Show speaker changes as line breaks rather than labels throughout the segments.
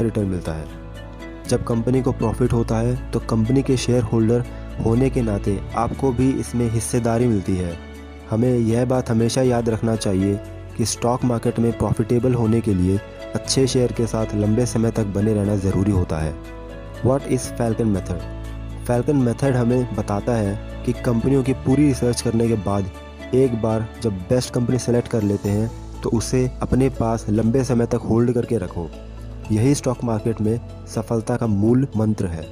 Return मिलता है। जब कंपनी को प्रॉफिट होता है तो कंपनी के शेयर होल्डर होने के नाते आपको भी इसमें हिस्सेदारी मिलती है। हमें यह बात हमेशा याद रखना चाहिए कि स्टॉक मार्केट में प्रॉफिटेबल होने के लिए अच्छे शेयर के साथ लंबे समय तक बने रहना ज़रूरी होता है। What is falcon method? Falcon method हमें बताता है कि कंपनियों की पूरी रिसर्च करने के बाद एक बार जब बेस्ट कंपनी सेलेक्ट कर लेते हैं तो उसे अपने पास लंबे समय तक होल्ड करके रखो। यही स्टॉक मार्केट में सफलता का मूल मंत्र है।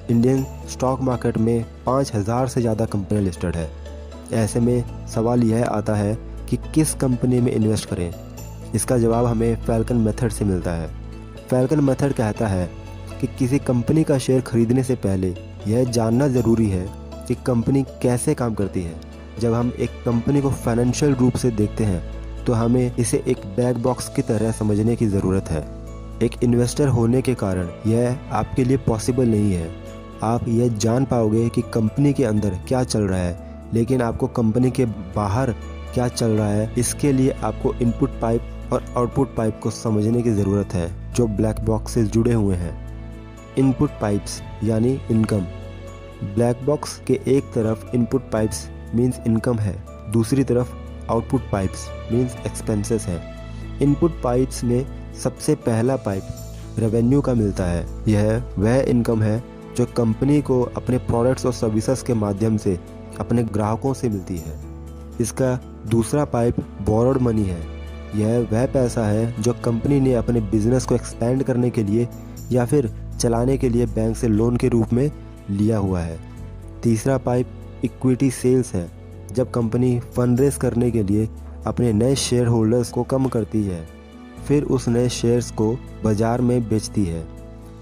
इंडियन स्टॉक मार्केट में 5000 से ज़्यादा कंपनियां लिस्टेड है। ऐसे में सवाल यह आता है कि किस कंपनी में इन्वेस्ट करें। इसका जवाब हमें फैल्कन मेथड से मिलता है। फैल्कन मेथड कहता है कि किसी कंपनी का शेयर खरीदने से पहले यह जानना ज़रूरी है कि कंपनी कैसे काम करती है। जब हम एक कंपनी को फाइनेंशियल रूप से देखते हैं तो हमें इसे एक ब्लैक बॉक्स की तरह समझने की ज़रूरत है। एक इन्वेस्टर होने के कारण यह आपके लिए पॉसिबल नहीं है। आप यह जान पाओगे कि कंपनी के अंदर क्या चल रहा है, लेकिन आपको कंपनी के बाहर क्या चल रहा है इसके लिए आपको इनपुट पाइप और आउटपुट पाइप को समझने की ज़रूरत है जो ब्लैक बॉक्स से जुड़े हुए हैं। इनपुट पाइप्स यानी इनकम। ब्लैक बॉक्स के एक तरफ इनपुट पाइप्स मींस इनकम है, दूसरी तरफ आउटपुट पाइप्स मींस एक्सपेंसेस हैं। इनपुट पाइप्स में सबसे पहला पाइप रेवेन्यू का मिलता है। यह वह इनकम है जो कंपनी को अपने प्रोडक्ट्स और सर्विसेज के माध्यम से अपने ग्राहकों से मिलती है। इसका दूसरा पाइप बोरोड मनी है। यह वह पैसा है जो कंपनी ने अपने बिजनेस को एक्सपेंड करने के लिए या फिर चलाने के लिए बैंक से लोन के रूप में लिया हुआ है। तीसरा पाइप इक्विटी सेल्स है। जब कंपनी फंड रेज करने के लिए अपने नए शेयर होल्डर्स को कम करती है, फिर उस नए शेयर्स को बाजार में बेचती है,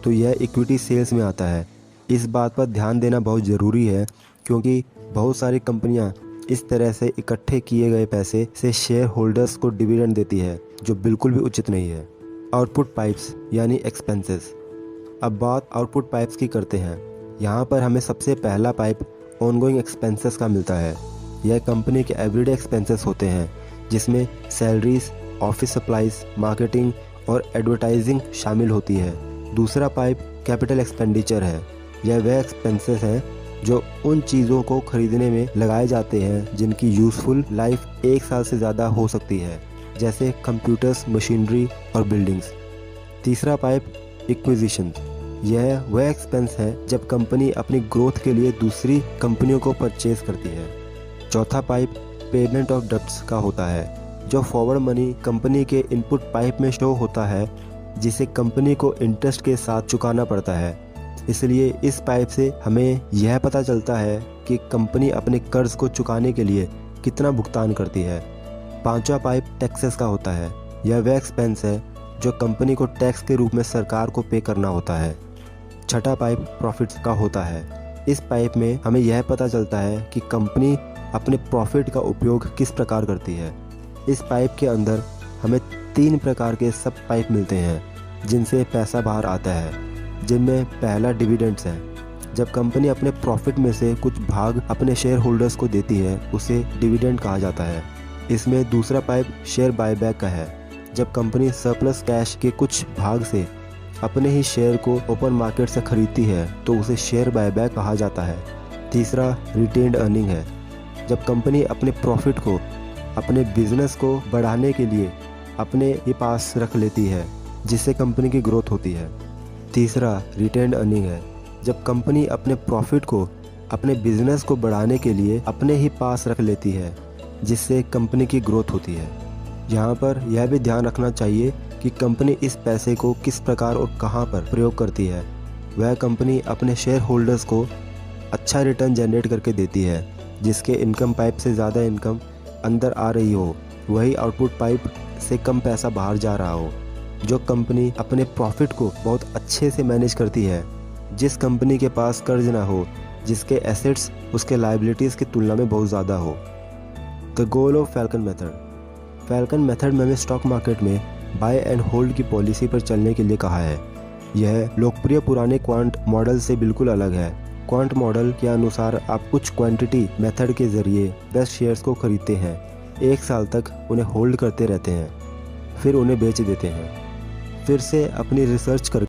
तो यह इक्विटी सेल्स में आता है। इस बात पर ध्यान देना बहुत ज़रूरी है क्योंकि बहुत सारी कंपनियां इस तरह से इकट्ठे किए गए पैसे से शेयर होल्डर्स को डिविडेंड देती है, जो बिल्कुल भी उचित नहीं है। आउटपुट पाइप्स यानी एक्सपेंसेस। अब बात आउटपुट पाइप्स की करते हैं। यहाँ पर हमें सबसे पहला पाइप ऑनगोइंग एक्सपेंसेस का मिलता है। यह कंपनी के एवरीडे एक्सपेंसेस होते हैं जिसमें सैलरीज, ऑफिस सप्लाईज, मार्केटिंग और एडवर्टाइजिंग शामिल होती है। दूसरा पाइप कैपिटल एक्सपेंडिचर है। यह वह एक्सपेंसेस हैं जो उन चीज़ों को खरीदने में लगाए जाते हैं जिनकी यूज़फुल लाइफ 1 साल से ज़्यादा हो सकती है, जैसे कंप्यूटर्स, मशीनरी और बिल्डिंग्स। तीसरा पाइप एक्विजिशन। यह वह एक्सपेंस है जब कंपनी अपनी ग्रोथ के लिए दूसरी कंपनियों को परचेज करती है। चौथा पाइप पेमेंट ऑफ डेब्ट्स का होता है, जो फॉरवर्ड मनी कंपनी के इनपुट पाइप में शो होता है, जिसे कंपनी को इंटरेस्ट के साथ चुकाना पड़ता है। इसलिए इस पाइप से हमें यह पता चलता है कि कंपनी अपने कर्ज को चुकाने के लिए कितना भुगतान करती है। पांचवा पाइप टैक्सेस का होता है। यह वह एक्सपेंस है जो कंपनी को टैक्स के रूप में सरकार को पे करना होता है। छठा पाइप प्रॉफिट्स का होता है। इस पाइप में हमें यह पता चलता है कि कंपनी अपने प्रॉफिट का उपयोग किस प्रकार करती है। इस पाइप के अंदर हमें 3 प्रकार के सब पाइप मिलते हैं जिनसे पैसा बाहर आता है, जिनमें पहला डिविडेंड्स है। जब कंपनी अपने प्रॉफिट में से कुछ भाग अपने शेयर होल्डर्स को देती है, उसे डिविडेंड कहा जाता है। इसमें दूसरा पाइप शेयर बायबैक का है। जब कंपनी सरप्लस कैश के कुछ भाग से अपने ही शेयर को ओपन मार्केट से खरीदती है तो उसे शेयर बायबैक कहा जाता है। तीसरा रिटेन्ड अर्निंग है। जब कंपनी अपने प्रॉफिट को अपने बिजनेस को बढ़ाने के लिए अपने ही पास रख लेती है, जिससे कंपनी की ग्रोथ होती है। तीसरा रिटेन्ड अर्निंग है। जब कंपनी अपने प्रॉफिट को अपने बिजनेस को बढ़ाने के लिए अपने ही पास रख लेती है, जिससे कंपनी की ग्रोथ होती है। यहाँ पर यह भी ध्यान रखना चाहिए कि कंपनी इस पैसे को किस प्रकार और कहाँ पर प्रयोग करती है। वह कंपनी अपने शेयर होल्डर्स को अच्छा रिटर्न जनरेट करके देती है, जिसके इनकम पाइप से ज़्यादा इनकम अंदर आ रही हो, वही आउटपुट पाइप से कम पैसा बाहर जा रहा हो। जो कंपनी अपने प्रॉफिट को बहुत अच्छे से मैनेज करती है, जिस कंपनी के पास कर्ज ना हो, जिसके एसेट्स उसके लायबिलिटीज़ की तुलना में बहुत ज़्यादा हो। The goal of falcon method. Falcon method में हमें स्टॉक मार्केट में बाय एंड होल्ड की पॉलिसी पर चलने के लिए कहा है। यह लोकप्रिय पुराने क्वांट मॉडल से बिल्कुल अलग है। क्वांट मॉडल के अनुसार आप कुछ क्वांटिटी मेथड के जरिए बेस्ट शेयर्स को खरीदते हैं, 1 साल तक उन्हें होल्ड करते रहते हैं, फिर उन्हें बेच देते हैं। फिर से अपनी रिसर्च कर